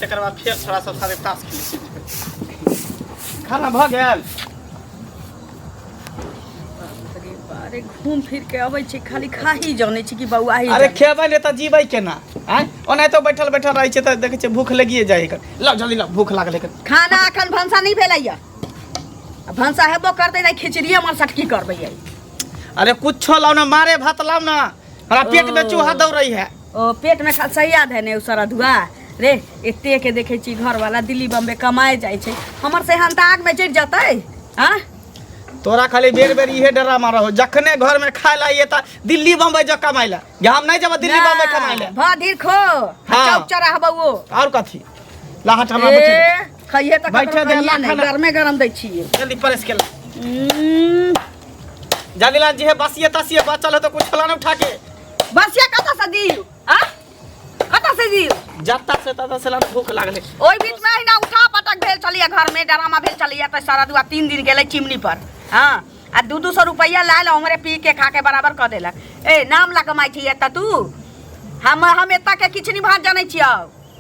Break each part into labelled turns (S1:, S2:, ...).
S1: तकर बाद फिर थोड़ा सा सारे ताश खेल। खाना भ गेल?
S2: अरे घूम फिर के अबै छी खाली खा ही जाने छी कि बौआ ही।
S1: अरे खेबै ने त जीबै केना? हैं ओने तो बैठल बैठल रहै छै त देखै छै भूख लगिए जाइ है। ला जल्दी ला, भूख लागल है।
S2: खाना अखन भंसा नहीं भेलैया। भंसा हेबो करते नहीं, खिचड़ी हमर सटकी करबै।
S1: अरे कुछो लाओ ना, मारे भात लाओ ना, हमरा पेट में चूहा दौड़ै है।
S2: ओ पेट में खसैया धै ने उसरा धुआ रे। एते के देखे छी घर वाला दिल्ली बम्बे कमाए जाय छै, हमर से हंताग में चढ़ जतै। हां
S1: तोरा खाली बेर बेर इहे डरा मारो हो, जखने घर में खाए लाइए त दिल्ली बम्बे जो कमाई ला। हम नहीं जब दिल्ली बम्बे कमाई ला।
S2: भाधीर खो चौक चौराहा बउओ
S1: और कथी लाहट हमरा बैठे
S2: खइए त
S1: बैठे दे ला खाना
S2: घर में गरम दै छिए।
S1: जल्दी परस के ला। जल्दी ला जी है बसिए तसिए बचल हो तो कुछ ला ना उठा के।
S2: बसिया कत से दियो? हां कत से दियो?
S1: जत्ता से तता से ला, भूख लागले।
S2: ओई बीच में ही ना उठा पटक भेल चलिए घर में ड्रामा भेल चलिए त सारा दुआ 3 दिन गेलै चिमनी पर। हां आ 200 रुपया लायल हमरे पी के खा के बराबर क देलक। ए नाम ला कमाई छी एत तू। हम एता के किछ नहीं भात जानै छियौ।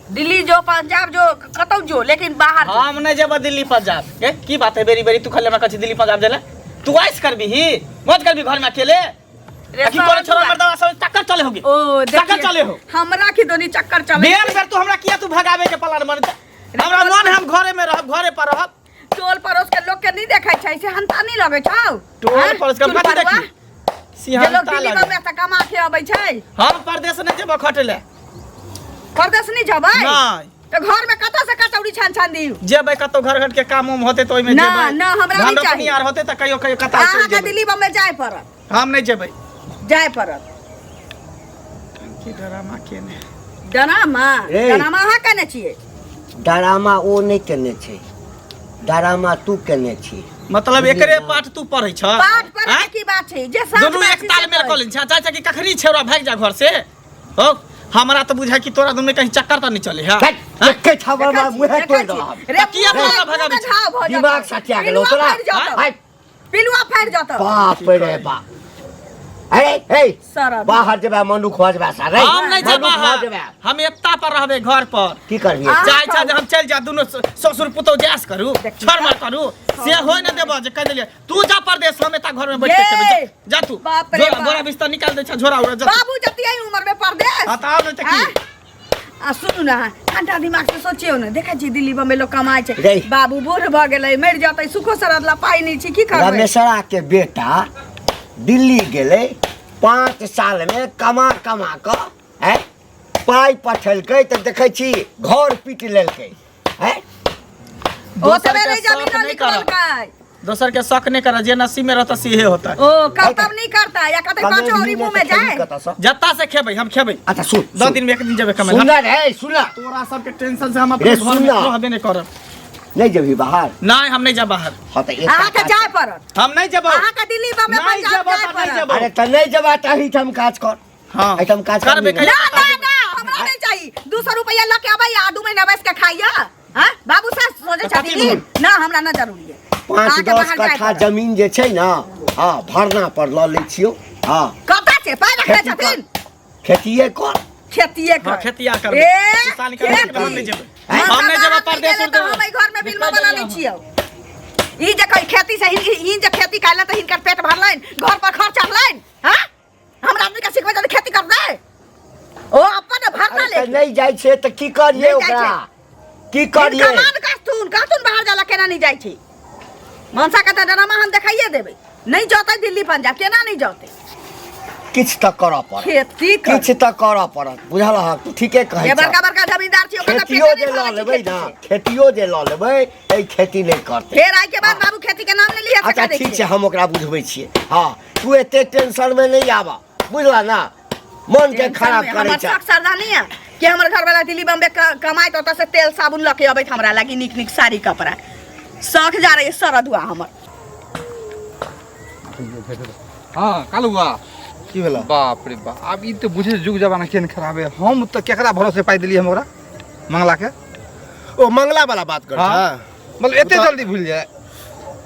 S2: दिल्ली जो पंजाब जो कतौ जो, लेकिन बाहर
S1: हम नहीं जेब दिल्ली पंजाब। ए की बात है बेरी बेरी तू खाली हमरा कछ दिल्ली पंजाब देला? तू आइस करबी ही मौज करबी घर में अकेले। की करे छोरा मर्दवा सब चक्कर चले होगे।
S2: ओ
S1: चक्कर चले हो
S2: हमरा की दोनी चक्कर चले।
S1: बेर बेर तू हमरा किया तू भगावे के प्लान बन। हमरा मन हम घरे में रहब, घरे पर रहब।
S2: टोल पड़ोस के लोग के नहीं देखै छै से हंता नहीं लगे छौ।
S1: टोल पड़ोस के कथि देखी
S2: जे लोग दिल्ली में त कमा के आबै छै।
S1: हम परदेश नहीं जेब खटेले।
S2: परदेश नहीं जबै?
S1: नहीं
S2: तो घर में कत से कचौड़ी छान छान दियो।
S1: जेबै कतो घर घर के काम उम होते तो ओइ में
S2: ना,
S1: जेबै।
S2: ना, हमरा नहीं चाहिए।
S1: यार होते त कहियो कहियो कता
S2: अहाँ के दिल्ली बम्बे जाय पड़त।
S1: हम नहीं जेबै।
S2: जाय पड़त।
S1: की ड्रामा केने?
S2: ड्रामा ड्रामा अहाँ केने छियै?
S3: ड्रामा ओ नहीं केने छै, ड्रामा तू केने छी।
S1: मतलब एकरे पाठ तू पढ़ै छ?
S2: पाठ पढ़े की बात छै जे सब
S1: दोनों एक ताल मेल क लेन छ। चाचा की कखनी छेरा भाग जा घर से। हो हमरा तो बुझाय कि तोरा दुनु कहीं चक्कर त नहीं चले है।
S3: एके छावर में मुहे तोड़ दो।
S2: रे
S1: किया तोरा भगाबै छ?
S3: दिमाग सटिया गेलो तोरा।
S2: पिलुआ फाड़ जात।
S3: बाप रे बाप। ए
S2: सरद
S3: बाहर जेबा मनु खोजबा सारे।
S1: हम नहीं जेबा, हम एत्ता पर रहबे घर पर।
S3: की करबी?
S1: चाय चाय हम चल जा दुनु ससुर पुतो जास करू, छरमर करू, से होय न देबो जे कह देलिए तू जा परदेश हम एता घर में बैठ के खेबे। जा तू बोरा बिस्तर निकाल दे छ झोरा उड़ा जा।
S2: बाबू जति आई उम्र में परदेश
S1: बताओ न त की।
S2: आ सुनु ना ठंडा दिमाग से सोचियो न, देखा छी दिल्ली बम्बे लोग कमाय छै।
S3: रे।
S2: बाबू बूढ़ भ गेलै, मर जतै, सुखो सरद ला पाई नहीं छी, की करबै?
S3: रमेशरा के बेटा दिल्ली गेले 5 साल में कमा कमा क है पाई पठेलकै त देखै छी घर पीट लेलकै है।
S2: ओ तबे नहीं जमीन निकलकै।
S1: दोसर के शक नहीं कर, जे नसीब में रहता सीहे होता है।
S2: ओ कर्तव्य नहीं करता या कहते पांचो औरी मुंह में जाए।
S1: जत्ता से खेबै हम खेबै।
S3: अच्छा सुन
S1: 2 दिन में एक दिन जेबे कमाई।
S3: सुन रे सुन।
S1: तोरा सब के टेंशन से हम अपने घर में रहबे नहीं करब।
S3: नहीं जेबी बाहर?
S1: नहीं हम नहीं जा बाहर।
S3: हां त एक
S2: अहाँ के जाय पड़त।
S1: हम नहीं जेबो।
S2: अहाँ के दिल्ली बम्बे पंजाब जाय पड़त।
S3: अरे त नहीं जेबा त ही हम काज कर।
S1: हां
S3: हम काज
S1: करबे।
S2: ना ना ना हमरा नहीं चाहिए। 200 रुपया ल के आबै या 2 महीना बस के खाइया। हां बाबू से सोचे छथि ना हमरा ना जरूरी है।
S3: 5-10 कट्ठा जमीन जे छै ना, हां भरना पर ल लै छियो। हां
S2: कता छै पाई रखै छथिन?
S3: खेतिए कर।
S2: खेतिए कर।
S1: हां खेतिया कर।
S2: ए
S1: साल निकाल के हम नहीं जेबै। हम नहीं जेबै परदेश उड़।
S2: हम घर में बिल बना नहीं छियो। ई जे कोई खेती से ई जे खेती काला त हिनकर पेट भरलैन, घर पर खर्च चढ़लैन। हां हमरा आदमी के सिखबै त खेती कर दे। ओ अपन भरना ले
S3: नहीं जाय छै त की करिए ओकरा? की करिए?
S2: कमान कातून बाहर जाला केना नहीं जाय छी? मनसा के त ड्रामा हम देखाइए देबै। नहीं जतै दिल्ली पंजाब केना नहीं जतै?
S3: किछ त कर पड़त।
S2: खेती कर।
S3: किछ त कर पड़त। बुझल ह तू ठीके कहै
S2: ये
S3: छ।
S2: बड़का बड़का जमींदार छी ओकरा
S3: खेतियो जे ल लेबै ना, खेतियो जे ल लेबै ए खेती नहीं करते।
S2: फेर आइ के बाद बाबू खेती के नाम ले लिया
S3: अच्छा ठीक छै हम ओकरा बुझबै छियै। हां तू एते टेंशन में नहीं आबा, बुझला ना? मन के खराब करे छ।
S2: हमर सरदा नहीं है कि हमर घर वाला दिल्ली बम्बे कमाई त ओतसे तेल साबुन ल के अबै हमरा लागि निक निक साड़ी कपड़ा शौक जा रहे सरदुआ हमर।
S4: हां कालुआ
S3: की भेला?
S4: बाप रे बाप अब ई तो बुझे जुग जमाना केन खराब है। हम तो केकरा भरोसे पाई दिली हम ओकरा मंगला के।
S5: ओ मंगला वाला बात कर
S4: हाँ? मतलब एते जल्दी भूल जाए?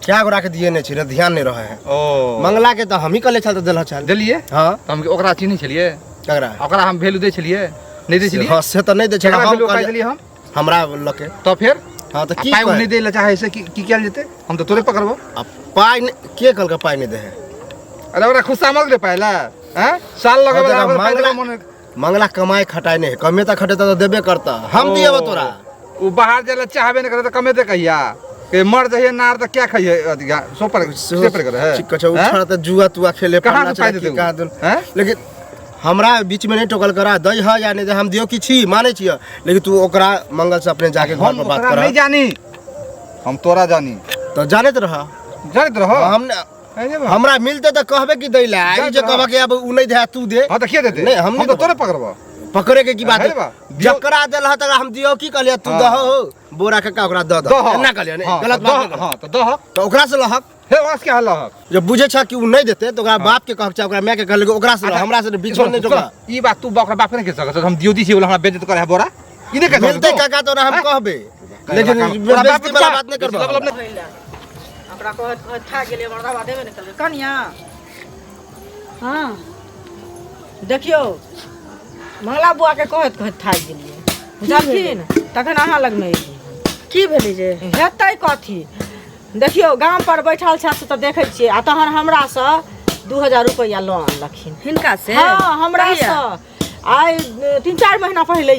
S5: क्या गोरा के दिए नहीं छिरे, ध्यान नहीं रहे हैं।
S4: ओ
S5: मंगला के तो हम ही कले चल देला चल
S4: दिलिए।
S5: हां
S4: तो हम ओकरा चिन्ह छलिए?
S5: ककरा?
S4: ओकरा हम वैल्यू दे छलिए? नहीं दे छलिए?
S5: हां से तो नहीं दे छला। हम
S4: वैल्यू पाई दिली हम
S5: हमरा लके।
S4: तो फिर
S5: हाँ तो की
S4: पाई
S5: कहे?
S4: नहीं दे ला चाहे से की क्या जेते हम तो तोरे पकड़बो।
S5: अब पाई के कल का पाई नहीं दे है।
S4: अरे ओरा खुशा मत दे पहला हैं साल लगे
S5: हाँ, तो
S4: मंगला
S5: मंगला कमाई खटाई नहीं कमे तो खटे तो देबे करता हम दिए तोरा।
S4: वो बाहर जाला चाहबे नहीं करे तो कमे दे कहिया के मर जाइए नार तो क्या खाइए सोपर सेपर करे है
S5: कछो उछड़ तो जुआ तुआ खेले
S4: कहाँ
S5: पड़ना
S4: से पाई
S5: चाहिए
S4: देते
S5: कहाँ दून।
S4: हैं
S5: लेकिन हमरा बीच में नहीं टोकल करा दई है या नहीं दे हम दियो की छी माने छिए लेकिन तू ओकरा मंगल से अपने जाके घर
S4: हम
S5: पर बात
S4: ओकरा
S5: कर।
S4: नहीं जानी हम तोरा जानी
S5: तो जाने तो रहा
S4: जानत रहो
S5: हमने हमरा मिलते तो कहबे की दै ला ई जे कहबा के अब उ नहीं दे तू दे।
S4: हां तो के देते
S5: नहीं, हम
S4: हम
S5: नहीं
S4: तो
S5: देबो।
S4: तोरे पकड़बो
S5: पकड़े के की बात
S4: है
S5: है
S4: बा।
S5: जकरा देल ह तकरा हम दियो की कहलिए तू
S4: हाँ।
S5: दहो बोरा के का ओकरा द द ना कहलिए नहीं गलत बात
S4: हां तो दह
S5: तो ओकरा से लहक
S4: हे वास के हल्ला हक
S5: जब बुझे छ कि उ नहीं देते तो ओकरा बाप के कहब चाहे ओकरा माय के कहले ओकरा से लह, हमरा से बीच में नहीं टोका।
S4: ई बात तू ओकरा बाप ने के सकत हम दियो दी छी हमरा बेइज्जत करे है बोरा ई नहीं कहत
S5: मिलते काका तो हम कहबे लेकिन बेइज्जती वाला बात नहीं करबा।
S2: हमरा कहत खा गेलिए मर्दावा देबे नहीं करले कनिया। हाँ देखियो मंगला बुआ के कहत खा गेलिए बुझलखिन तखन अहाँ लग में एलिए की भेलै जे हेतै कथी। देखियो गाम पर बैठल छ से तो देखे छियै आ तहन हमरा से 2000 रुपया लोन आनलखिन
S6: हिनका से
S2: हाँ हमरा से आइ 3-4 महीना पहले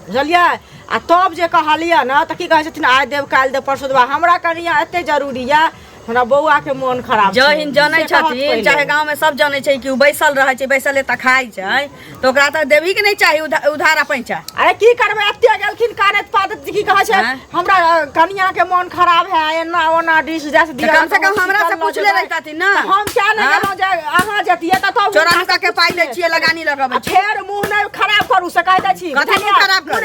S2: बुझलियै आ तब जे कहलियै ना तऽ की कहै छथिन आइ देब काल्हि देब परसू देब। हमरा कनिया एते जरूरी यऽ हमरा बौआ के मोन खराब छै
S6: जहिन जानै छथिन चाहे गांव में सब जानै छै कि उ बैसल रहै छै बैसले त खाइ छै तो ओकरा त देबी के नहीं चाही उधार पैसा।
S2: अरे की करबै एते गेलखिन कानत पादत की कहै छै हमरा कनिया के मोन खराब है एना ओना डिश जैसे दिया
S6: कम से कम हमरा से पूछ ले रहताथिन ना
S2: हम क्या नहीं जानो जे अहाँ जतिए त तब
S6: चोरा नुका के पाई ले छिए लगानी लगाबै छी
S2: फेर मुंह नहीं खराब करू से कहै दै छी
S6: कथि नहीं खराब करू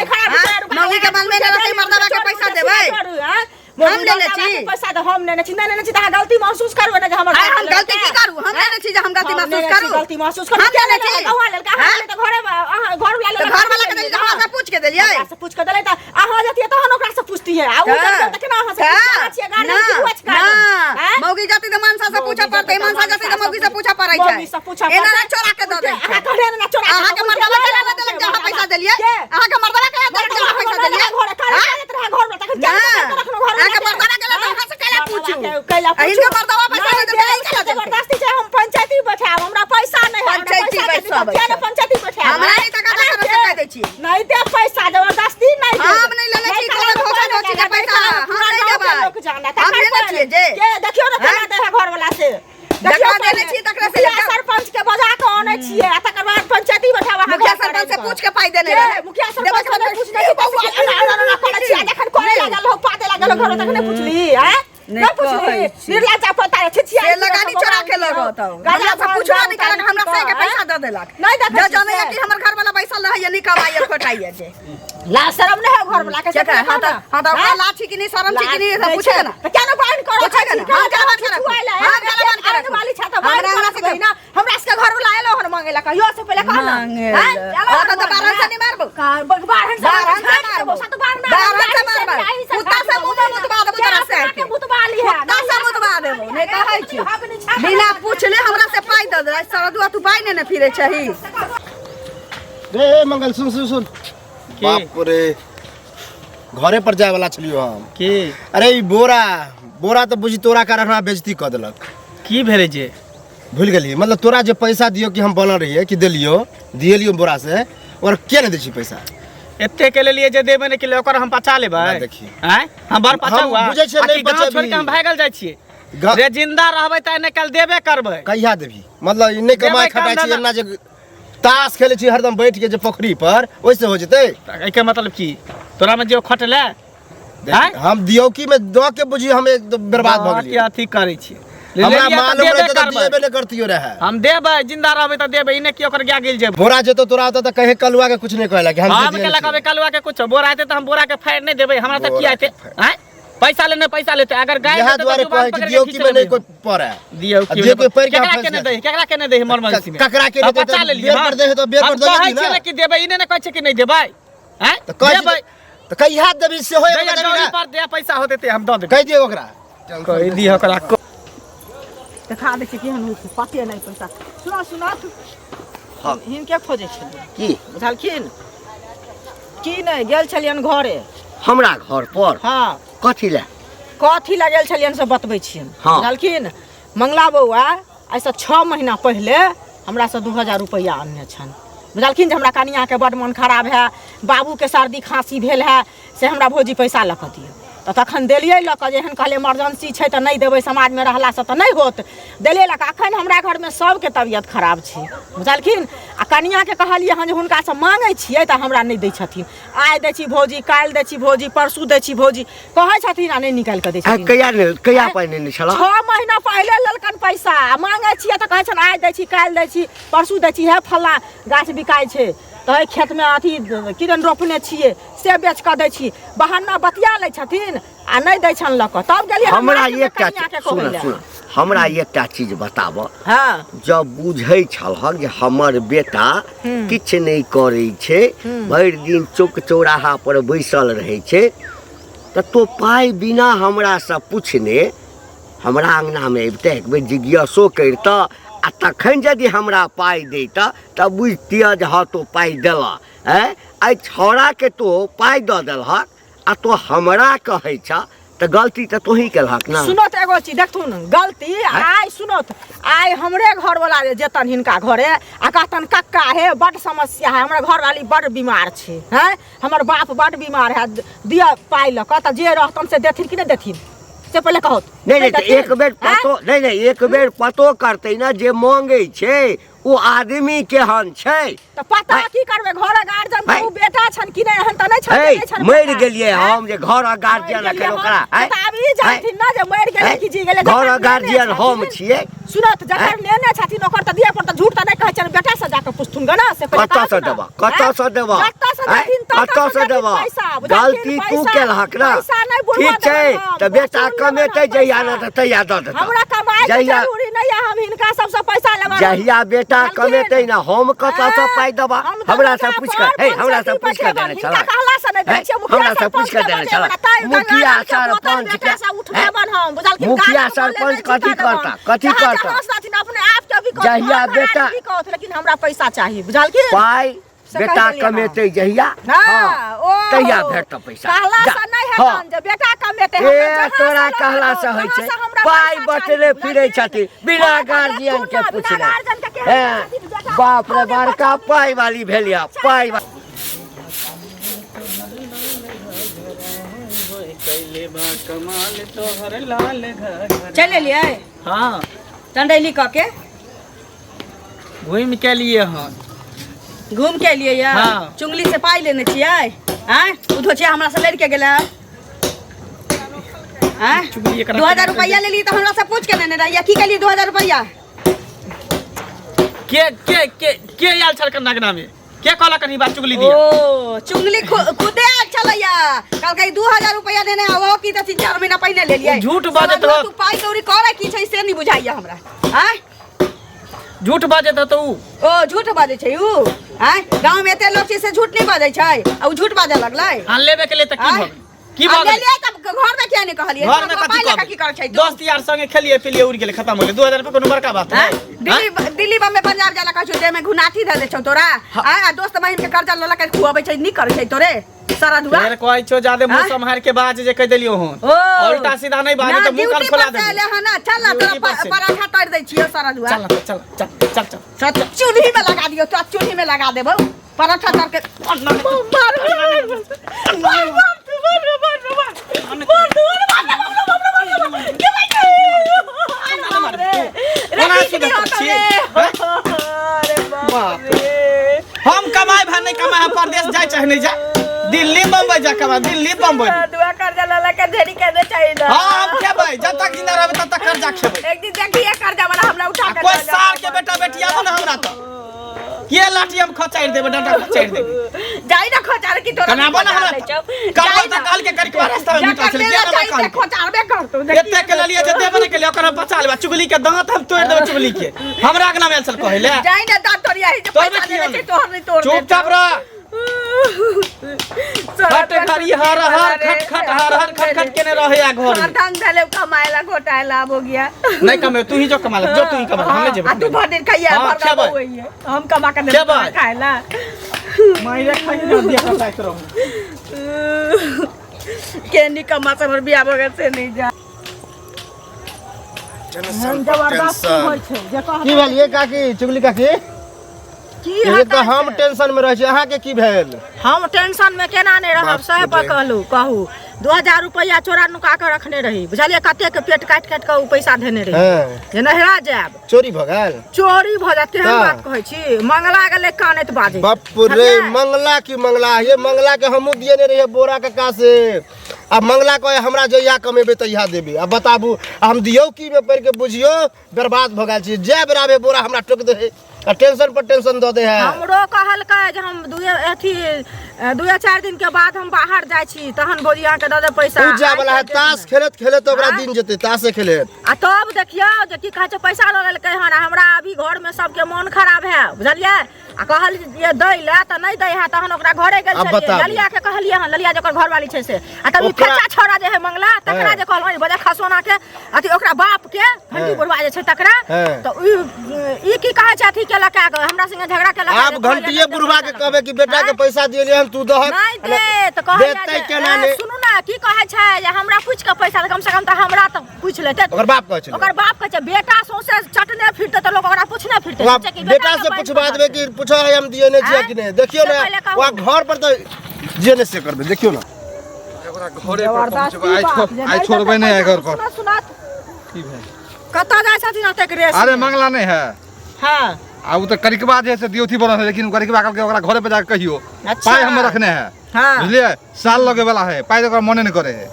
S6: मौगी के मन में रहतै मर्दवा के पैसा देबै हम लेने छी
S2: पैसा तो हम लेने छी नहीं लेने छी त अहाँ गलती महसूस करबै ना जे हमर
S6: हम गलती की करू हम लेने छी जे हम गलती महसूस करू
S2: गलती महसूस करू
S6: हम लेने छी
S2: कहाँ लेल कहाँ लेल त घरे अहाँ घर वाला
S6: तो घर वाला के देलिए हमरा से पूछ के देलिए
S2: से पूछ के देले त अहाँ जतिए तहन ओकरा से पूछती है आ उ जब तक ना अहाँ से पूछा छिए गाड़ी की हुआ छ
S6: ना मौगी जाति त मानसा से पूछा पड़तै मानसा जाति त मौगी से पूछा पड़ै छै
S2: मौगी से पूछा
S6: एना ना चोरा के द दे
S2: अहाँ कहले ना चोरा
S6: अहाँ के मर्दवा के ना देलक जहाँ पैसा देलिए अहाँ के मर्दवा के देलक जहाँ पैसा देलिए
S2: घर घर में तक
S6: ना अहाँ के मर्दवा के अहाँ से कैला पूछू इनके मर्दवा पैसा दे दे
S2: जबरदस्ती छै हम पंचायती बैठाब हमरा पैसा नहीं है
S6: पंचायती बैठाब
S2: क्या पंचायती बैठाब
S6: हमरा नहीं तका से कह दै छी
S2: नहीं दे पैसा जबरदस्ती नहीं
S6: हम नहीं लेले छी कोनो धोखा धोखी के पैसा हम नहीं देबै हम लेने छी जे
S2: के देखियो ना केना दे है घर वाला से
S6: जकरा देने छी तकरा से
S2: सरपंच के बजा के आनै छियै आ तकर बाद पंचायती बैठाब
S6: मुखिया सरपंच से पूछ के पाई देने रहे
S2: मुखिया सरपंच से पूछ नहीं करे छियै जखन करे लागल हो पाते लागल घर तक नहीं पूछली हैं नहीं पूछली निर्लज्जा पता है छिछिया
S6: से लगानी चोरा के लगो तो हमरा से पूछो नहीं कारण हमरा से के पैसा दे देलक
S2: नहीं देख
S6: जे जाने कि हमर घर वाला बैसल रहै नहीं कमाइए खोटाइए जे
S2: ला शर्म नहीं है घर वाला के
S6: हां तो लाठी की नहीं शर्म छी की नहीं सब पूछे ना
S2: तो क्या ना बाइन करो
S6: हम गलत करे हम गलत करे
S2: वाली छाता बाइन हमरा से कही ना हमरा से घर वाला आएलो हन मांगेला कहियो से पहले कह ना
S6: हां तो बारह से नहीं मारबो
S2: बारह से मारबो सात
S6: बारह से मारबो कुत्ता से मुंह में मुतबा देबो तोरा से
S2: मुतबाली है
S6: कुत्ता से मुतबा देबो नहीं कहै छी बिना पूछले हमरा से पाई दे दे सरदुआ तू पाई ने फिरे छही
S5: रे मंगल सुन सुन सुन बाप रे घरे पर जाए वाला छलियो हम
S1: की
S5: अरे ई बोरा तो बुझी तोरा कारण हमरा बेइज्जती क देलक
S1: की भेलै जे
S5: भूल गेली मतलब तोरा जे पैसा दियो कि हम बनल रहिए कि दिलियो बोरा से और के न दै छी पैसा
S1: एते के लिए जे देबे ने के लिए ओकर हम पचा लेबै
S5: ना देखी
S1: हैं हम बड़ पचा
S5: हम
S1: हुआ
S5: बुझै छै नहीं
S1: गाँव छोड़
S5: बचेबी।
S1: के हम भागल जाइ छियै रे जिंदा रहबै त ने कल देबे करबै
S5: कहिया देबी मतलब ई नहीं कमाई
S1: देबै
S5: खटाई
S1: काम
S5: छी
S1: धंधा।
S5: एना जे ताश खेले छी हरदम बैठ के जे पोखरी पर ओइसे हो जते
S1: एके मतलब की तोरा में जे खटले हैं
S5: हम दियोकी में दो के बुझी हम एकदम बर्बाद भ
S1: के
S5: गेली
S1: अथी करै छी
S5: हमरा मालूम रहे त दिएबे नहीं करतियो रहे
S1: हम देबै जिंदा रहबै त देबै इने की ओकर गा गेल जेबै
S5: बोरा जेतो तोरा होता त कहे कलुआ के कुछ नहीं कहला कि हम
S1: हम
S5: दे
S1: के
S5: दिए
S1: लगाबे कलुआ के कुछ बोरा आते त हम बोरा के फाड़ नहीं देबै हमरा त की आते हैं पैसा लेते अगर गाय
S5: यहां द्वारे कहे कि दियोकी में नहीं कोई पड़े
S1: दियो की
S5: दियो के पैर के
S1: केकरा के नहीं दे हमर मर्जी में
S5: ककरा के देते
S1: बचा
S5: तो
S1: लेलिए
S5: बेर पर दे तो बेर पर दे
S1: ना
S5: ना
S1: कि देबै इने ने कहै छै कि नहीं देबै हैं
S5: तो कह
S1: देबै
S5: तो कहिया देबी से होय
S1: दौरी पर दे पैसा होते ते हम द देबै
S5: कह दियो ओकरा
S1: कह दी ओकरा
S2: देखा दे छी केहन होइ छै पते नहीं पैसा सुना
S3: हाँ।
S2: हिनके खोजे छै
S3: की
S2: बुझलखिन
S6: की नहीं गेल छलियन घरे।
S3: हमरा घर पर
S6: हाँ
S3: कथी ले?
S6: कथी लगे छलियन से बतबै छियन।
S3: हाँ।
S6: बुझलखिन मंगला बौआ आइ से 6 महीना पहले हमरा से 2000 रुपया आनने छन। बुझलखिन जे हमरा कनिया के बड मन खराब है, बाबू के सर्दी खांसी भेल है, से हमरा भौजी पैसा लऽ कऽ दियौ। तो तखन देलियै लऽ कऽ, जेहन कहले इमरजेंसी छै तऽ नहीं देबै, समाज में रहला से तऽ नहीं होत, देलियै लऽ कऽ। अखन हमरा घर में सबके तबियत खराब छै। बुझलखिन आ कनिया के कहलियै हन जे हुनका से मांगै छियै तऽ हमरा नहीं दै छथिन। आइ दै छी भौजी, काल्हि दै छी भौजी, परसू दै छी भौजी, कहै छथिन आ नहीं निकाल कऽ दै छथिन।
S3: कहिया पहिने ने छला?
S6: 6 महीना पहले लेलकन पैसा, मांगे छियै तऽ कहै छन आज दै छी, काल्हि दै छी, परसू दै छी। हे फल्ला गाछ बिकाय छै तऽ खेत में अथी किरण रोपने छियै से बेच कऽ दै छी, बहाना बतिया लै छथिन आ नहीं दै छन लऽ कऽ। तब गेलियै
S3: हमरा एकटा चीज बताब।
S6: हाँ
S3: जब बुझै छलह जे हमर बेटा किछ नहीं करै छै, भरि दिन चौक चौराहा पर बैसल रहै छै, तऽ तो पाई बिना हमरा से पूछने हमरा अंगना में अबिते एक बेर जिज्ञासो करिता आ तखन यदि हमरा पाई दैता तऽ बुझतिया जे हाँ तो पाई देला। आइ छौड़ा के तो पाई दऽ देलहक आ तो हमरा कहै छ तऽ गलती तऽ तोही केलहक ना।
S6: सुनो तो एगो चीज देखथुन गलती आइ सुनो तो, आइ हमरे घर वाला जेतन हिनका घरे आ कहतन कक्का हे बड़ समस्या है, हमर घर वाली बड़ बीमार छै, हैं हमर बाप बड़ बीमार है, दिया पाई लऽ कऽ, तऽ जे रहतन से देथिन कि नहीं देथिन से पहले कहत।
S3: नहीं एक बेर पतो नहीं एक बेर पतो करते ना जे मांगे छै ओ आदमी केहन छै।
S6: तो पता की करबे, घर गार्जियन के बेटा छन कि नहीं, हन त नहीं छन।
S3: मर गेलिए हम जे घर गार्जियन अखन ओकरा
S6: त अब ई जानथिन ना जे मर गेलै कि जी गेलै।
S3: घर गार्जियन हम छियै।
S6: सुनत जकर लेने छथिन ओकर त दिया पर त झूठ त नहीं कहै छन, बेटा से जाके पुछथुन गना से
S3: कतऽ से देबा, कतऽ से देबा, कतऽ से देबा? गलती तू केलहक ना, ठीक छै त बेटा कमेतै जहिया ना त तहिया दऽ देतै।
S6: हमरा कमाई के जरूरी नहीं है, हम हिनका सबसे पैसा लेबा
S3: जहिया बेटा कमेतै ना हम कतऽ से पाई देबा? हमरा से पूछ कर, हे हमरा से पूछ कर देने छला, हमरा से पूछ कर देने छला। मुखिया सरपंच के मुखिया सरपंच कथी करता, कथी करता?
S6: अपने आप के भी
S3: जहिया बेटा
S6: लेकिन हमरा पैसा चाहिए, बुझलखिन?
S3: पाई बेटा कमेतै जहिया तहिया भेटत पैसा।
S6: बेटा कमेतै
S3: तोरा कहला से होइ छै, पाई बटले फिरै छथिन बिना गार्जियन के पूछले। बाप रे बड़का पाई वाली भेलिया, पाई
S6: चल लिए।
S1: हाँ
S6: टंडैली क के
S1: घूम के लिए हन,
S6: घूम के लिए या
S1: हाँ।
S6: चुंगली से पाई लेने छियै, हैं उधो छियै हमरा से लड़ के गेलै, हैं 2000 रुपया ले ली त हमरा से पूछ के लेने रहिया, की केलिए 2000 रुपया?
S1: के आयल छल नगना में, के कहला कनी बात चुगली दिया?
S6: ओ चुंगली खुदे आयल छलैया, कहलकै 2000 रुपया देने आवो की त 3-4 महीना पहले ले लिए।
S1: झूठ बाजत हो,
S6: तू पाई दौरी करे की छै से नहीं बुझाइया हमरा, हैं
S1: झूठ बाजत हो।
S6: ओ झूठ बाजे छै उ, हैं गांव में एते लोग से झूठ नहीं बाजे छै आ उ झूठ बाजे लगलै।
S1: हां लेबे के लिए त की भऽ
S6: ले ले तब घर में क्या नहीं कहलिए,
S1: घर में कथी कर छै? दोस्त यार संगे खेलिए पिलिए उड़ गेले, खत्म हो गेले। 2000 रुपया कोनो बड़का बात है?
S6: दिल्ली बम्बे पंजाब जाला कहै जे में घुनाठी दे दे छौ तोरा, आ दोस्त बहिन के कर्जा लला के खुआबै छै नहीं करै छै तोरे सारा दुआ।
S1: फेर कहै छौ जादे मुंह संभार के बाज जे कह देलियो हन, उल्टा सीधा नहीं बाजे त मुंह कान खोला दे।
S6: चल तोरा पराठा तोड़ दै छियो सारा दुआ।
S1: चल
S6: चूल्ही में लगा दियो, तो चूल्ही में लगा देबो पराठा तर के।
S1: हम कमाए भाई नहीं कमाए, परदेश जाए चाहे नहीं जाए, दिल्ली बम्बई जा कमा, दिल्ली बम्बई
S6: दुआ कर्जा लला के ढेरी के दे चाहिए ना।
S1: हां हम खेबै, जब तक जिंदा रहबै तब तक कर्जा खेबै।
S6: एक दिन देखिए कर्जा वाला हमरा उठा के
S1: कोई साल के बेटा बेटिया बन हमरा तो के लाठी हम खचाड़ देबे, डंडा खचाड़ देबे।
S6: जाई ना खचाड़ की तोरा
S1: कना बना हमरा कल तो काल के करी के रास्ता में निकल चले, के ना काल
S6: खचाड़बे कर तू
S1: एते के लिए जे देबे नहीं के लिए ओकरा बचा लेबा। चुगली के दांत हम तोड़ देबे, चुगली के हमरा के नाम एल चल कहले
S6: जाई ना दांत तोड़िया ही जे पैसा देने छै तोहर नहीं तोड़।
S1: चुपचाप रह, खट खरी हर हर खट खट हर हर खट खट केने रहे आ घर में।
S6: ढंग से ले कमाएला घोटाएला हो गया।
S1: नहीं कमे तू ही जो कमा ले, जो तू ही कमा, हम ले जेबे।
S6: तू भर दिन खाइया भर का होई है, हम कमा के दे खाएला।
S1: मायरे खाई ना देखा लायक रहू
S2: के निकम्मा से हमर बियाह भऽ गेल से नहीं जा
S6: जबरदस्ती होइ छै जे कह
S5: की भेल ये काकी चुगली काकी
S6: की
S5: ये तो हम टेंशन में रह छी अहाँ के की भेल
S6: हम टेंशन में केना नहीं रहब
S5: बाप
S6: सह
S5: रे।
S6: पर कहू 2000 रुपया चोरा नुका के रखने रही बुझलिए कते के पेट काट काट के उ पैसा देने रही
S5: हाँ
S6: जे नहरा जाब
S5: चोरी भ गेल
S6: चोरी भ जाते हम
S5: का?
S6: बात कहै छी मंगला गेले कानैत बाजे
S5: बाप रे मंगला की मंगला ये मंगला के हमू दिए ने रहिए बोरा काका से अब मंगला कहे हमरा जइया कमेबे तइया देबे अब बताबू हम दियौ की में पड़ के बुझियो बर्बाद भ गेल छी जे बराबे बोरा हमरा टोक दे आ टेंशन पर टेंशन दे है
S6: हमरो कहलकै जे हम दुए चार दिन के बाद हम बाहर जाय छी तहन भोजिया के दे पैसा
S5: पूजा वाला है ताश खेलत खेलत ओकरा दिन जेते ताशे खेलत
S6: आ तब देखियो जे की कहै छै पैसा ल लेलकै हन हमरा अभी घर में सबके मन खराब है बुझलियै आ कहल ये दै ले त नहीं दै है तहन ओकरा घरे गेल
S5: अब
S6: छलियै
S5: बताबू।
S6: ललिया के कहलियै हन ललिया जकर घरवाली छै से आ तब ई
S5: ओकरा-
S6: फेचा छोरा जे है मंगला तकरा
S5: हाँ।
S6: जे कहल बजे खसोना के अथी ओकरा बाप के घंटी
S5: हाँ।
S6: बुढ़वा जे छै तकरा
S5: हाँ।
S6: त ई की कहै छै अथी के लका के हमरा संगे झगड़ा के लका
S5: आप घंटिए बुढ़वा के कहबे कि बेटा के पैसा दिए हम तू दह
S6: नहीं दे त कहै
S5: देतै केना ने
S6: सुनू ना की कहै छै जे हमरा पूछ के पैसा कम से कम त हमरा त पूछ लेते
S5: ओकर बाप कहै छै
S6: ओकर बाप कहै छै बेटा सौंसे चटने फिरते त लोग ओकरा पूछने फिरते
S5: वहाँ
S6: सोचे कि
S5: बेटा
S6: के
S5: से
S6: पैसा
S5: पूछवा देबे
S6: दे।
S5: कि पूछो है हम दिए नहीं छिए कि नहीं देखियो
S6: से
S5: ना
S6: पहले कहू।
S5: वहाँ घर पर तो जे ने से करबे देखियो ना
S4: एकरा घरे पर पहुंचब आइ छोड़बै नहीं घर पर की भेल
S6: कतऽ जाइ छथिन ओतेक रेस
S4: अरे मंगला नहीं है
S6: हां
S4: आ उ तो करिकबा जे से दियोथी बनल है लेकिन करिकबा के ओकरा घरे पे जाके कहियो
S6: अच्छा।
S4: पाई हम रखने हैं
S6: हाँ।
S4: बुझलिए साल लगे वाला है पाई तो ओकरा मने नहीं करे है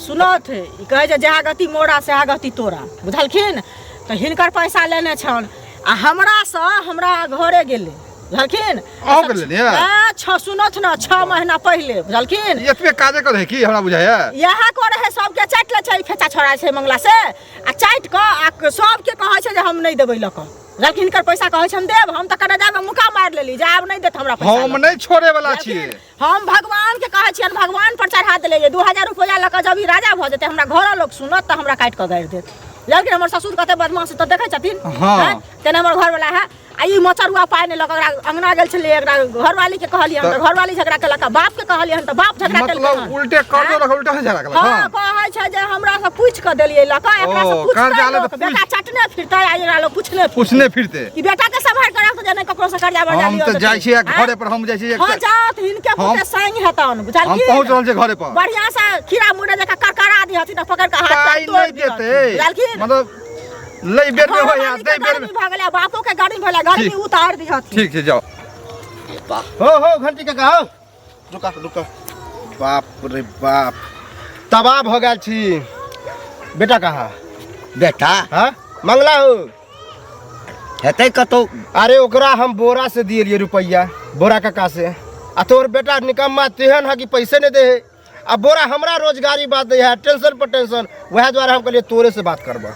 S6: सुनत है ई कहै छै जहाँ गति मोरा से गति तोरा बुझलखिन तऽ हिनकर पैसा लेने छन आ हमरा सँ हमरा घरे गेलै बुझलखिन
S4: अहूँ के लेलियै?
S6: सुनत न 6 महीना पहिले बुझलखिन
S4: एतबे काजे करे है की हमरा बुझाया
S6: यहाँ को रहे सबके चाटि ले छै ई फेचा छोड़ा छै मंगला से आ चाटि कऽ आ सबके कहै छै जे हम नहीं देबै लऽ कऽ लेकिन हिनकर पैसा कहै छै हम देब हम तऽ कनाडा में मुका मार लेली जे आब नहीं देत हमरा पैसा
S4: हम
S6: लऽ
S4: नहीं छोड़े वाला
S6: कऽ।
S4: छिए
S6: हम भगवान के कहै छियन भगवान पर चढ़ा देले 2000 रुपया लऽ कऽ जब ई राजा भऽ जेतै हमरा घर लोग सुनत तऽ हमरा काटि कऽ गाड़ि देत लेकिन हमर ससुर कते बदमाश तऽ देखै छथिन
S4: हाँ।
S6: हैं? तेना हमर घर वाला है आ ई मचरुआ पाइ ने लग अंगना गेल छलै एकरा घरवाली के कहलियन तऽ घरवाली झगड़ा केलक बाप के कहलियन तऽ बाप झगड़ा केलक
S4: मतलब उल्टे कर दो रख उल्टा झगड़ा केलक
S6: हां
S4: हां
S6: कहै छै जे हमरा से पूछ के देलियै लका एकरा से
S4: ओ,
S6: पूछ
S4: कर्जा ले तऽ
S6: बेटा चटने फिरतै आ एकरा लोग पूछने
S4: पूछने फिरते
S6: ई बेटा के संभाल के रख जे नहीं ककरो से कर्जा बर्जा
S4: हम
S6: लियो
S4: तो जाय छी घरे पर हम जाय छी
S6: हां जात हिनके
S4: हम-
S6: पुते संग हेतन बुझल
S4: हम
S6: की
S4: पहुंच रहल छी घरे पर
S6: बढ़िया से खीरा मुड़ा जका करकरा दी हथि त पकड़ के हाथ
S4: पाई
S6: से तोड़
S4: नहीं देते
S6: बुझलखिन
S4: मतलब लई बेर में हो या दे बेर में
S6: भ गेलै बापो के गाड़ी भेलै गाड़ी
S4: ठीक।
S6: उतार दी हथि
S4: ठीक है जाओ
S5: हो घंटी काका हो रुका रुका बाप रे बाप तबाह भ गेल छी बेटा कहाँ
S3: बेटा
S5: हाँ मंगला हो
S3: हेतै कतौ
S5: अरे ओकरा हम बोरा से दिए रुपया बोरा काका से आ तोर बेटा निकम्मा तेहन है कि पैसे नहीं दे है अब बोरा हमरा रोजगारी बात दे है टेंशन पर टेंशन वह द्वारा हम कहलिए तोरे से बात करबा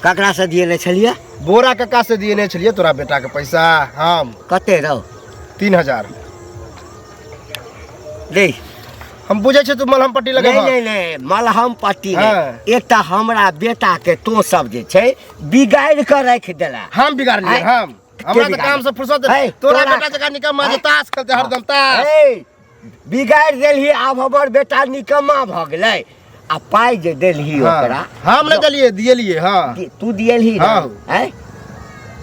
S3: ककरा से दिए छलिए
S5: बोरा काका से दिए नहीं छलिए तोरा बेटा के पैसा हम
S3: कते रहो
S5: 3000
S3: दे
S5: हम बुझे छे तू मलहम पट्टी लगे
S3: नहीं नहीं नहीं मलहम पट्टी
S5: हाँ।
S3: नहीं एकटा हमरा बेटा के तो सब जे छै बिगाड़ के रख देला
S5: हम बिगाड़ लिए
S3: आय,
S5: हम
S3: के
S5: हमरा तो
S3: बिगाड़
S5: काम से फुर्सत
S3: है,
S5: तोरा
S3: तोरा-
S5: बेटा जगह निकम्मा जे
S3: है,
S5: ताश खेलते हरदम ताश
S3: ए, बिगाड़ देलही आब हमर बेटा निकम्मा भ गेलै आ पाई जे देलही ओकरा
S5: हम नहीं दिलिए दिए हाँ
S3: तू दियलही
S5: हाँ।
S3: हैं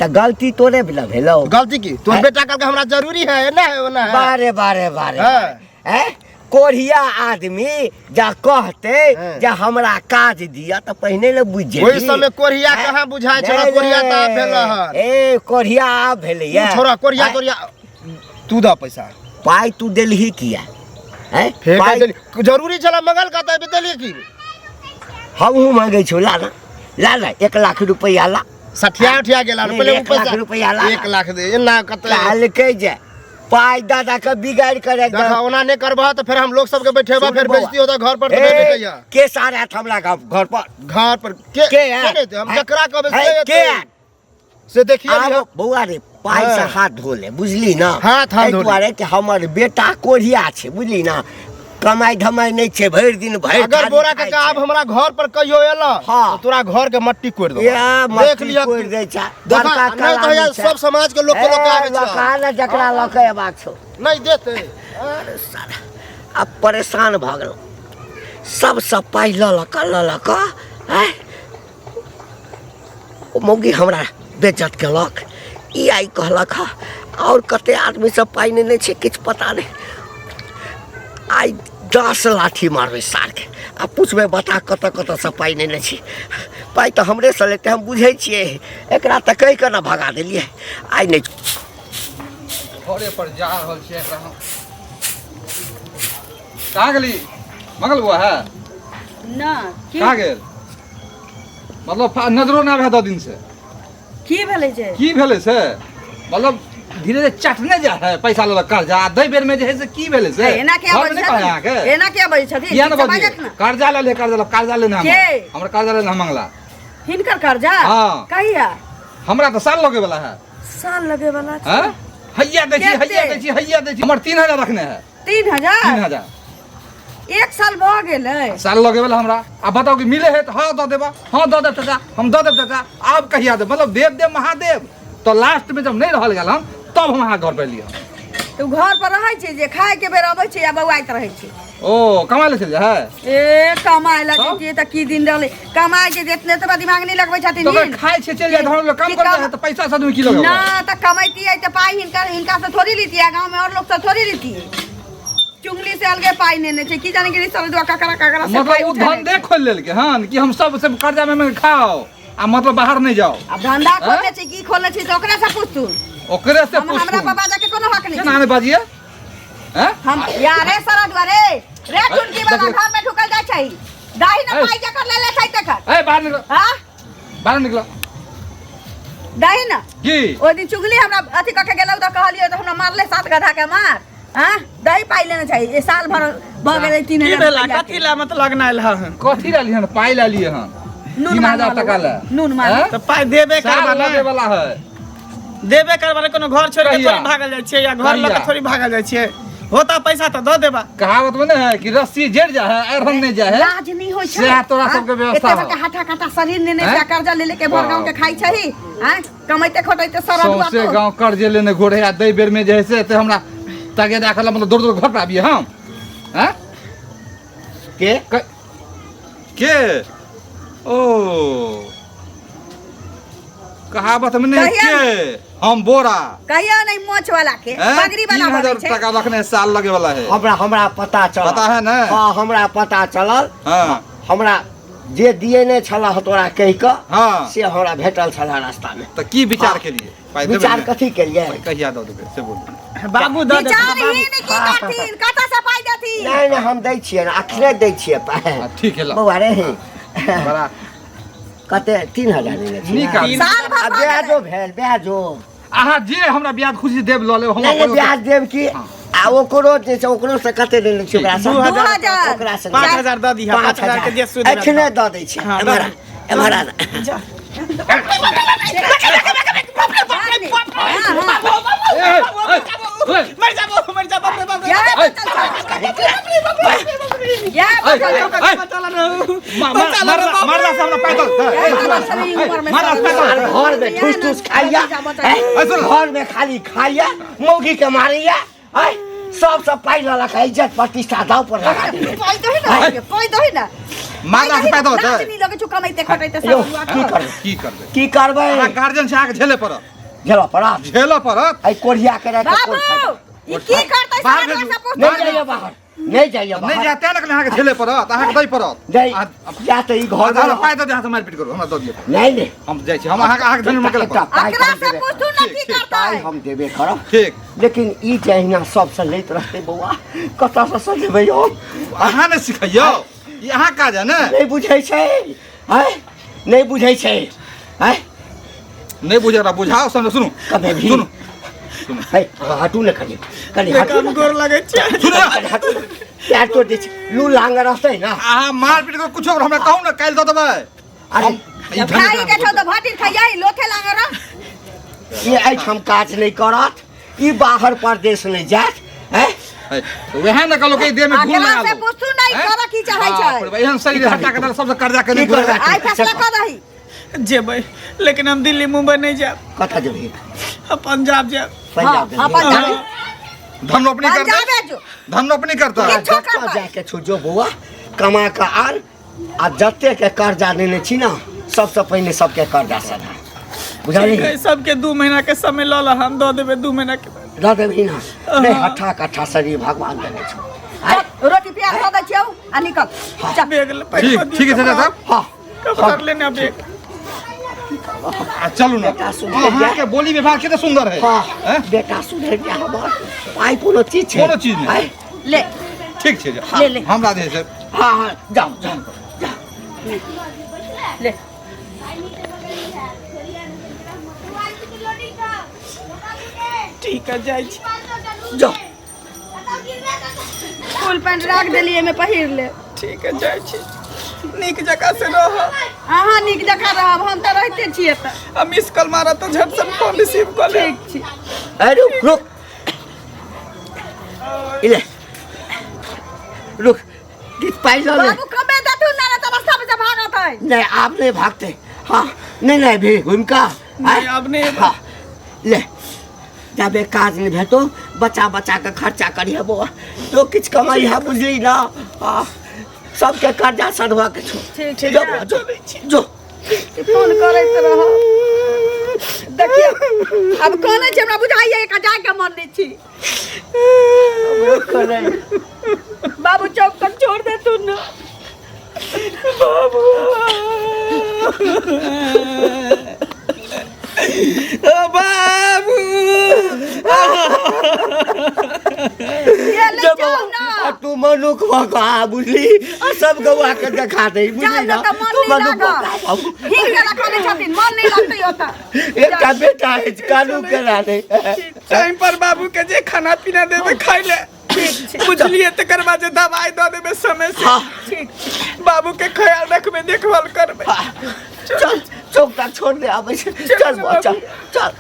S3: त गलती तोरे भेलो
S5: गलती की तोर
S3: है?
S5: बेटा कल हमरा जरूरी है ना है ना है
S3: बारे बारे बारे
S5: हाँ।
S3: हैं कोढ़िया आदमी जा कहते
S5: हाँ।
S3: जा हमरा काज दिया त पहिने ले बुझ जेबी
S5: ओहि समय कोरिया कहाँ बुझाय छला
S3: नहीं,
S5: कोरिया त
S3: नहीं।
S5: भेल हन
S3: ए कोढ़िया आब भेलैया
S5: तू छोरा कोरिया
S3: हैं?
S5: कोरिया तू दा पैसा
S3: पाई तू देलही किया हैं
S5: फेंक
S3: पाई
S5: देली जरूरी छला मंगल का त देलिए की
S3: हमहू मांगे छौ ला ना 1 लाख रुपया ला
S5: सठिया उठिया गेला
S3: नहीं,
S5: पहले
S3: 1 लाख रुपया ला
S5: 1 लाख दे एना कत
S3: काल के जे पाई दादा के बिगाड़ कर
S5: देखा ओना नहीं करबा तो फिर हम लोग सबके बैठेबा
S3: सुन
S5: फिर
S3: बौआ।
S5: बेइज्जती होता घर पर तो नहीं बैठैया
S3: के सारा हमरा घर पर
S5: घर पर
S3: के है?
S5: देते? हम
S3: है?
S5: जकरा कहबे
S3: है,
S5: से
S3: के
S5: देते।
S3: है?
S5: से देखिए
S3: आब बौआ रे पाई से
S5: हाँ।
S3: हाथ धो ले बुझली ना
S5: हाथ
S3: एहि
S5: धो ले।
S3: दुआरे कि हमर बेटा कोढ़िया छै बुझली ना कमाई धमाई नहीं छे भर दिन भर
S5: अगर बोरा के आब हमरा घर पर कहियो एला
S3: हाँ।
S5: तो तोरा घर के मट्टी कोड़ दो
S3: या
S5: देख लिया
S3: कोई दे छा
S5: देखा
S3: बड़का
S5: नहीं तो
S3: कला
S5: ये सब समाज के लोग के लोग आवे छा
S3: लका जकरा लके बात छो
S5: नहीं देते
S3: अरे साला अब परेशान भ गेल सब पाई ललक हैं ओ मौगी हमरा बेइज्जत केलक ई आई कहलक और कते आदमी सब पाई नहीं छे किछ पता नहीं आई 10 लाठी मारबे सार के आ पूछबे बता कत से पाई नहीं छी पाई तो हमरे से लेते हम बुझे छिए एकरा त कहि के ना भगा देलिए आई नहीं
S4: घरे पर जा रहल छै एकरा हम कहाँ गेली मंगल बुआ है
S2: ना
S4: कहाँ गेल मतलब नजरो ना भे 10 दिन से
S2: की भेलै जे
S4: की भेले से मतलब धीरे धीरे चटने जा है पैसा ले कर्जा दई बेर में जे है से की भेले से
S2: एना के
S4: घर में नहीं कहै अहाँ के
S2: एना के बजै छथिन
S4: किया न
S2: समझत
S4: बजिए
S2: ना
S4: कर्जा ले कर्जा लेना
S2: के?
S4: हमरा कर्जा लेना मंगला
S2: हिनकर कर्जा
S4: हाँ।
S2: कहिया
S4: हमरा तो साल लगे वाला है
S2: साल लगे वाला
S4: हैं हैया दै छी
S2: केते?
S4: हैया दै छी हमर 3000 रखने है
S2: 3000
S4: 3000
S2: एक साल भ गेलै
S4: साल लगे वाला हमरा अब बताओ कि मिले है तो हाँ दो देबा हाँ दो देब चाचा हम दो देब चाचा आप कहिया दे मतलब देव महादेव तो लास्ट में जब नहीं रहल गेल हम तब हम अहाँ घर पे लिया
S2: तू घर पर रहै छी जे खाए के बेर अबै छी या बौआइत रहै छी
S4: ओ कमा ले चल जा है
S2: ए कमाए लगे त की दिन रहले कमाए के जितने तो दिमाग नहीं लगबै छथिन
S4: तो अगर खाए छे चल जाए तो हम लोग काम करते हैं तो पैसा साथ में की लगे
S2: ना त कमाइती है त पाई हिनका से थोड़ी लीती है गांव में और लोग से थोड़ी लीती है चुंगली से अलगे पाई ने छे की जाने के सरदवा काकरा से पाई
S4: मतलब वो धंधे खोल लेल के हां कि हम सब से कर्जा में खाओ आ मतलब बाहर नहीं जाओ
S2: अब धंधा खोले छी की खोले छी तो ओकरा से पूछ तू
S4: ओकरे से पूछ
S2: हमरा बाबा जाके कोनो हक नहीं
S4: केना ने बाजिए हैं
S2: हम यारे सरदवा रे चुनकी वाला घर में ढुकल जाय छै दाही न पाई जकर ले ले छै तकर
S4: ए बाहर निकलो
S2: हां
S4: बाहर निकलो
S2: दाही न
S4: की
S2: ओ दिन चुगली हमरा अथी क के गेलौ त कहलियो त हमरा मारले 7 गधा के मार हां दही पाई लेना चाहिए ये साल भर भ गेलै 3000
S1: की भेला कथी ला मतलब लगनाइल हन
S4: कथी ला लिहन पाई ला लिए हन
S2: नून
S4: 3000 टका ला
S2: नून मार
S1: तो पाई देबे
S4: साल
S1: करबा
S4: लगे वाला है
S1: देबे करबा कोनो घर छोड़ के
S4: कहिया?
S1: थोड़ी भागल जाय छै या घर
S4: कहिया?
S1: लग थोड़ी भागल जाय छै होता पैसा तो दो देबा
S4: कहावत में नहीं है कि रस्सी जड़ जा है अरहन नहीं जा है
S2: लाज नहीं होय छै
S4: से तोरा सबके व्यवस्था
S2: एते के हटा कटा शरीर ने
S4: हैं?
S2: से कर्जा ले लेके भर गांव के खाई छही हैं कमाइते खटाइते सारा दुआ
S4: सौसे गांव कर्जे लेने घोड़े आ दई बेर में जे है से ते हमरा ताके दाखला मतलब दूर दूर घर पे आबिए हम हैं के ओ कहावत में नहीं
S2: कहिया?
S4: के हम बोरा
S2: कहियो नहीं मोछ वाला के पगड़ी वाला बनै
S4: 3000
S2: छै
S4: टका रखने साल लगे वाला है
S3: हमरा पता चलल
S4: पता है ना?
S3: हाँ हमरा पता चलल
S4: हाँ
S3: हमरा जे दिए ने छला तोरा कहि क
S4: हाँ
S3: से हमरा भेटल छला रास्ता में
S4: तो की विचार के लिए पाई देबे
S3: विचार
S4: ने?
S3: कथी केलिए
S4: कहिया दो देबे से बोल
S1: बाबू दो दे
S2: विचार
S1: बाबू
S2: ही नहीं की करथिन कता से पाई देथिन
S3: नहीं नहीं हम दै छियै ना अखने दै छियै पाइ
S4: हाँ, ठीक है ला
S3: बौआ रे
S4: बड़ा
S3: कते 3000 लेने छियै
S4: निकाल
S2: साल भर
S3: आ
S2: भऽ
S3: ब्याजो
S2: गेलै।
S3: भेल ब्याजो
S4: अहाँ जे हमरा ब्याज खुशी देब ल लेब हम
S3: नहीं नहीं ब्याज देब की आ ओकरो जे छै ओकरो से कते लेने छियै ओकरा से
S2: 2000
S3: ओकरा से
S1: 5000 दो दिहा 5000 के जे सूद
S3: अखने दऽ दै छियै
S1: हाँ,
S3: एमहर एमहर
S1: मर जा बाबू मर जा बाप रे बाप रे
S2: या
S4: मारला से हमरा पैदल
S3: घर में ठूस ठूस खाइया घर में खाली खाइया मौगी के मारिया सब पाई ललक इज्जत प्रतिष्ठा दाव पर लगा दिए
S2: कोई दही ना
S4: मारला से पैदा होता है
S2: नहीं लगे छु कमाइते खटाइते
S3: यो
S2: सब
S3: की करबै
S4: अहाँ गार्जियन से आके झेले पड़त
S3: झेलो पड़ा
S4: झेले पड़त
S3: आई कोढ़िया के रख
S2: बाबू ई की करतै
S4: बाहर
S2: सारा
S4: भेजू।
S2: सब पूछ
S3: नहीं जाइए बाहर नहीं जाइए
S4: नहीं
S3: बाहर
S4: जाते ना अहाँ के झेले पड़त अहाँ के दई पड़त
S3: जाई या तो ई घर
S4: हमरा
S3: में
S4: पाई दे हाथ से मारपीट करू हमरा दऽ दियौ
S3: नहीं नहीं
S4: हम जाइ छी हम अहाँ के धन में गेल
S3: एकटा पाई
S2: अकरा
S3: हम
S2: से
S3: देबे
S2: पूछ तू ना की
S3: पाई
S2: करतै
S3: हम देबे करब
S4: ठीक
S3: लेकिन ई जहिना सबसे लैत रहते बौआ कतऽ से सजेबै यौ
S4: अहाँ ने सिखैयो ई अहाँ काज है ने
S3: नहीं बुझै छै हैं नहीं बुझै छै हैं
S4: नहीं बुझे रहा बुझाओ समझो सुनो
S3: कभी भी
S4: सुनो
S3: है हटू न कनी हटू
S1: काम गोर लगे छै
S4: सुनो
S3: हटू प्यार तो दे लू लांग रहतै ना
S4: अहाँ मारपीट करू कुछो हमरा कहू ना काल्हि दऽ देबै
S3: अरे
S4: ई
S2: खाई के छौ तो भाटी खाइयै लोथे लांगरा
S3: ये एहिठाम काज नहीं करत ई बाहर परदेश नहीं जात हैं
S4: वहाँ न कहलो के देह में घून
S2: अगला
S4: लगा
S2: से
S4: लो
S2: पूछू नहीं कर की चाहे छै
S4: एहन सही हटा के सबसे कर्जा के नहीं कर
S2: आई फैसला कर रही
S1: जेबै लेकिन हम दिल्ली मुंबई नहीं जाब
S3: कथा जेबही
S1: हम पंजाब जाब
S3: पंजाब
S2: हां पंजाब
S4: धनोपनी करता
S2: पंजाब जो
S4: धनोपनी करता
S2: किछो
S3: जतऽ
S2: करता
S3: जाके छु जो बौआ कमा के आर आ जते के कर्जा लेने छी ना सबसे पहले सबके कर्जा सधा बुझली
S1: ठीक है, सबके 2 महीना के समय ल ल हम दऽ देबै 2 महीना के बाद।
S3: दऽ देबही ना नहीं हठा कठा शरीर भगवान देने छौ
S2: रोटी प्याज खा दै छियौ आ निकल
S1: चल बेग ले पैसा
S4: ठीक ठीक है चाचा साहब
S3: हाँ
S1: कब कर लेने बेग
S4: चलू ना
S3: बेटा सुधर
S4: अहाँ के बोली व्यवहार कितना सुंदर है
S3: हाँ
S4: हैं?
S3: बेटा सुधर गया हमार पाई कोनो चीज छै
S4: कोनो चीज नहीं।
S3: आय,
S2: ले
S4: ठीक छै
S2: ले, ले।
S4: हमरा दे छै
S3: हाँ हाँ जाओ जाओ
S2: ले
S1: ठीक है जाइ छी
S3: जाओ
S2: फुल पैंट राख देलिए में पहिर ले
S1: ठीक है जाइ छी नीक जगह से रह
S2: अहाँ नीक जकाँ रहब हम तऽ रहिते छियै तऽ
S1: हम मिस कॉल मारा तो झट से फोन रिसीव कर ले
S2: ठीक छी
S3: अरे रुक रुक इले रुक गीत पाई लो ले
S2: बाबू कमे दतु ना ना रास्ता पे से भागत है
S3: नहीं आप नहीं भागते हाँ नहीं नहीं भी घूमका
S1: नहीं, अब नहीं।
S3: हाँ ले जब एक काज नहीं भेटो बचा बचा के खर्चा करिए बुआ तो किछ कमाई है बुझली ना हाँ सबके कर्जा सधवा के छो
S2: ठीक ठीक
S3: जो बुआ, जो जो
S2: फोन करैत रह देखिए अब कहने छै हमरा बुझाइए एक जाय के मन नहीं छी बाबू चौक तक छोड़ दे तू ना
S1: बाबू
S2: ये ले
S3: जब
S2: जाओ ना
S3: तू मनुख भगा बुझली आ सब गवा के देखा दे
S2: जाओ
S3: बुझली
S2: ना
S3: ना
S2: तो मन
S3: तू
S2: नहीं
S3: मनुख
S2: लागा
S3: भगा
S2: ठीक है रखने छथिन मन नहीं लगतै ओता
S3: एकटा बेटा है कानू करा दे
S1: टाइम पर बाबू के जे खाना पीना देबे खाइ ले बुझलिए तकर बाद जे दवाई दऽ देबे समय से
S3: हाँ
S1: बाबू के ख्याल रखबे देखभाल करबे
S3: चल चौक तक छोड़ दे आबै छै चल बुआ, चल चल